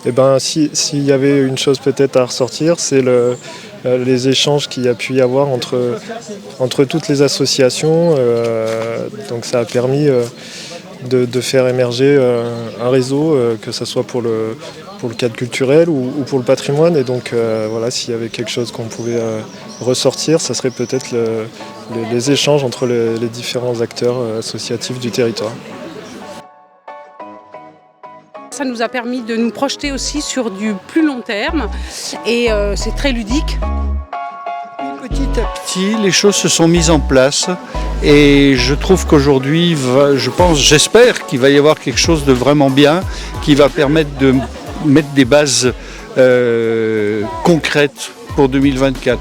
Et ben, s'il y avait une chose peut-être à ressortir, c'est les échanges qu'il y a pu y avoir entre toutes les associations. Donc ça a permis de faire émerger un réseau, que ce soit pour le cadre culturel ou pour le patrimoine. Et donc voilà, s'il y avait quelque chose qu'on pouvait ressortir, ça serait peut-être les échanges entre les différents acteurs associatifs du territoire. Ça nous a permis de nous projeter aussi sur du plus long terme et c'est très ludique. Petit à petit, les choses se sont mises en place et je trouve qu'aujourd'hui, j'espère qu'il va y avoir quelque chose de vraiment bien qui va permettre de mettre des bases concrètes pour 2024.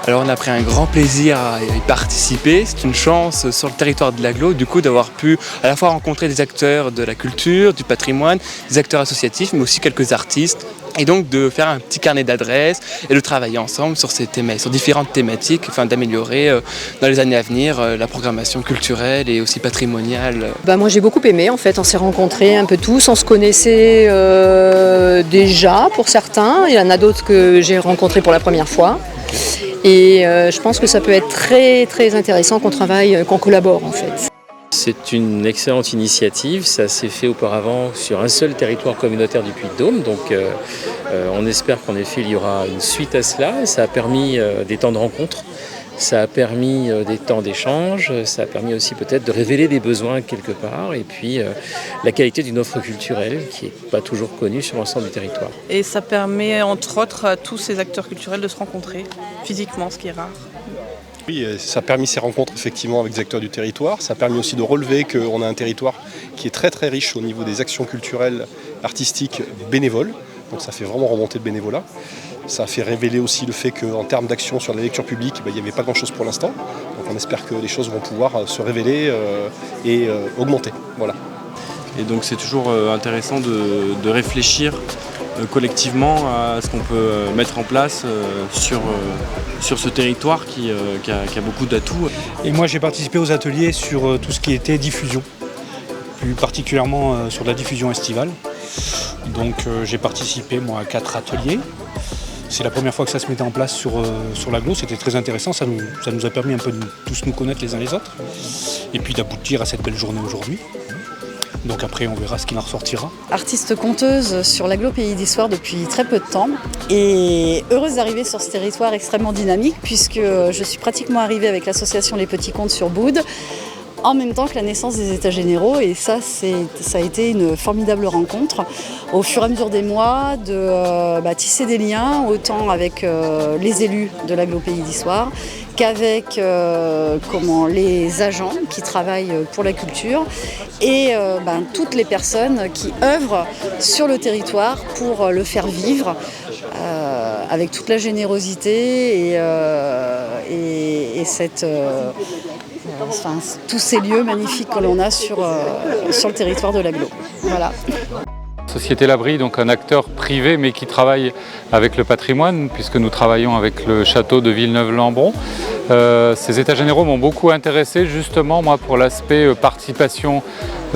Alors on a pris un grand plaisir à y participer, c'est une chance sur le territoire de l'Agglo du coup d'avoir pu à la fois rencontrer des acteurs de la culture, du patrimoine, des acteurs associatifs mais aussi quelques artistes et donc de faire un petit carnet d'adresses et de travailler ensemble sur sur différentes thématiques afin d'améliorer dans les années à venir la programmation culturelle et aussi patrimoniale. Moi j'ai beaucoup aimé en fait, on s'est rencontrés un peu tous, on se connaissait déjà pour certains, il y en a d'autres que j'ai rencontrés pour la première fois. Et je pense que ça peut être très très intéressant qu'on travaille, qu'on collabore en fait. C'est une excellente initiative, ça s'est fait auparavant sur un seul territoire communautaire du Puy-de-Dôme, donc on espère qu'en effet il y aura une suite à cela. Ça a permis des temps de rencontre, ça a permis des temps d'échange, ça a permis aussi peut-être de révéler des besoins quelque part et puis la qualité d'une offre culturelle qui n'est pas toujours connue sur l'ensemble du territoire. Et ça permet entre autres à tous ces acteurs culturels de se rencontrer physiquement, ce qui est rare. Oui, ça a permis ces rencontres effectivement avec des acteurs du territoire. Ça a permis aussi de relever qu'on a un territoire qui est très très riche au niveau des actions culturelles, artistiques, bénévoles. Donc ça fait vraiment remonter le bénévolat. Ça a fait révéler aussi le fait qu'en termes d'action sur la lecture publique, il n'y avait pas grand-chose pour l'instant. Donc on espère que les choses vont pouvoir se révéler et augmenter. Voilà. Et donc c'est toujours intéressant de réfléchir collectivement à ce qu'on peut mettre en place sur ce territoire qui a beaucoup d'atouts. Et moi j'ai participé aux ateliers sur tout ce qui était diffusion, plus particulièrement sur la diffusion estivale. Donc j'ai participé moi à 4 ateliers. C'est la première fois que ça se mettait en place sur l'Agglo, c'était très intéressant, ça nous a permis un peu de tous nous connaître les uns les autres et puis d'aboutir à cette belle journée aujourd'hui. Donc après on verra ce qui en ressortira. Artiste conteuse sur l'Agglo Pays d'Histoire depuis très peu de temps et heureuse d'arriver sur ce territoire extrêmement dynamique puisque je suis pratiquement arrivée avec l'association Les Petits Contes sur Boude en même temps que la naissance des États généraux et ça a été une formidable rencontre au fur et à mesure des mois de tisser des liens autant avec les élus de l'Agglo Pays d'Histoire qu'avec les agents qui travaillent pour la culture et toutes les personnes qui œuvrent sur le territoire pour le faire vivre avec toute la générosité et cette tous ces lieux magnifiques que l'on a sur le territoire de l'Agglo. Voilà. Société L'Abri, donc un acteur privé mais qui travaille avec le patrimoine puisque nous travaillons avec le château de Villeneuve-Lambron. Ces états généraux m'ont beaucoup intéressé justement moi pour l'aspect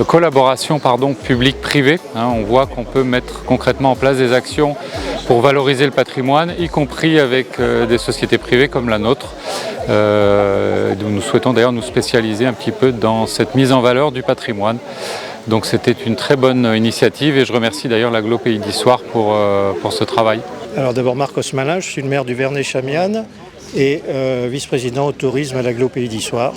collaboration public-privé. On voit qu'on peut mettre concrètement en place des actions pour valoriser le patrimoine, y compris avec des sociétés privées comme la nôtre. Nous souhaitons d'ailleurs nous spécialiser un petit peu dans cette mise en valeur du patrimoine. Donc c'était une très bonne initiative et je remercie d'ailleurs l'Agglo Pays d'Histoire pour ce travail. Alors d'abord Marc Osmalin, je suis le maire du Vernay-Chamiane et vice-président au tourisme à l'Agglo Pays d'Histoire.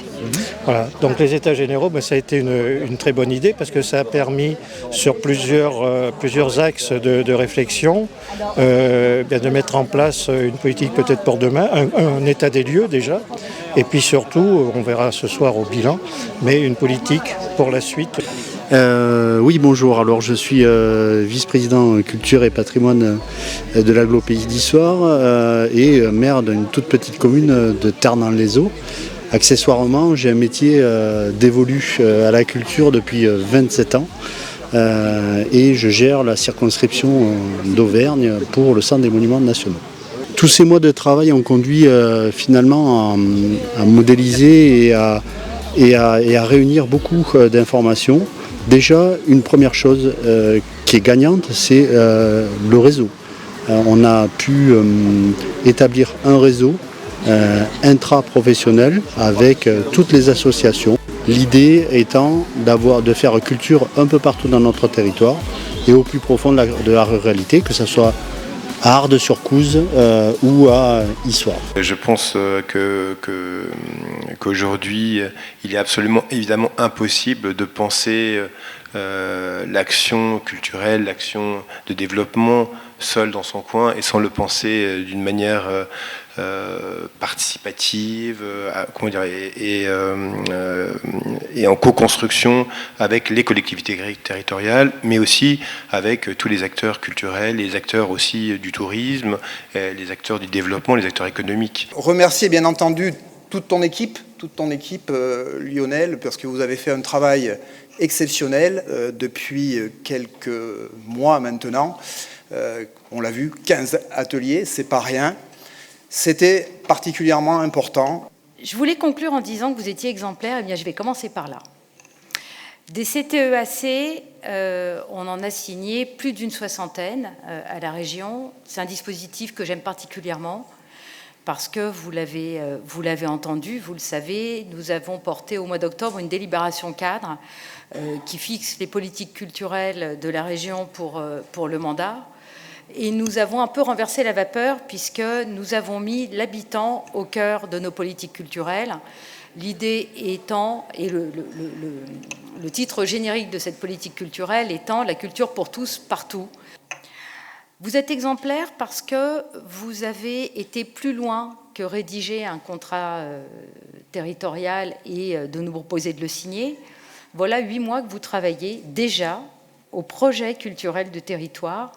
Voilà. Donc les états généraux, ça a été une très bonne idée parce que ça a permis sur plusieurs axes de réflexion de mettre en place une politique peut-être pour demain, un état des lieux déjà, et puis surtout, on verra ce soir au bilan, mais une politique pour la suite. Oui, bonjour. Alors, je suis vice-président culture et patrimoine de l'Agglo Pays d'Histoire et maire d'une toute petite commune de Terne-en-les-Eaux. Accessoirement, j'ai un métier dévolu à la culture depuis 27 ans et je gère la circonscription d'Auvergne pour le Centre des Monuments Nationaux. Tous ces mois de travail ont conduit finalement à modéliser et à réunir beaucoup d'informations Déjà, une première chose qui est gagnante, c'est le réseau. On a pu établir un réseau intra-professionnel avec toutes les associations. L'idée étant de faire culture un peu partout dans notre territoire et au plus profond de la ruralité, que ce soit à Ardes-sur-Couze ou à Issoire. Je pense qu'aujourd'hui, il est absolument évidemment impossible de penser l'action culturelle, l'action de développement seul dans son coin et sans le penser d'une manière participative et en co-construction avec les collectivités territoriales, mais aussi avec tous les acteurs culturels, les acteurs aussi du tourisme, les acteurs du développement, les acteurs économiques. Remercier bien entendu toute ton équipe Lionel, parce que vous avez fait un travail exceptionnel depuis quelques mois maintenant. On l'a vu, 15 ateliers, c'est pas rien. C'était particulièrement important. Je voulais conclure en disant que vous étiez exemplaire. Eh bien, je vais commencer par là. Des CTEAC, on en a signé plus d'une soixantaine à la région. C'est un dispositif que j'aime particulièrement parce que vous l'avez entendu, vous le savez, nous avons porté au mois d'octobre une délibération cadre qui fixe les politiques culturelles de la région pour le mandat. Et nous avons un peu renversé la vapeur puisque nous avons mis l'habitant au cœur de nos politiques culturelles. L'idée étant, et le titre générique de cette politique culturelle étant « La culture pour tous, partout ». Vous êtes exemplaire parce que vous avez été plus loin que rédiger un contrat territorial et de nous proposer de le signer. Voilà 8 mois que vous travaillez déjà au projet culturel de territoire.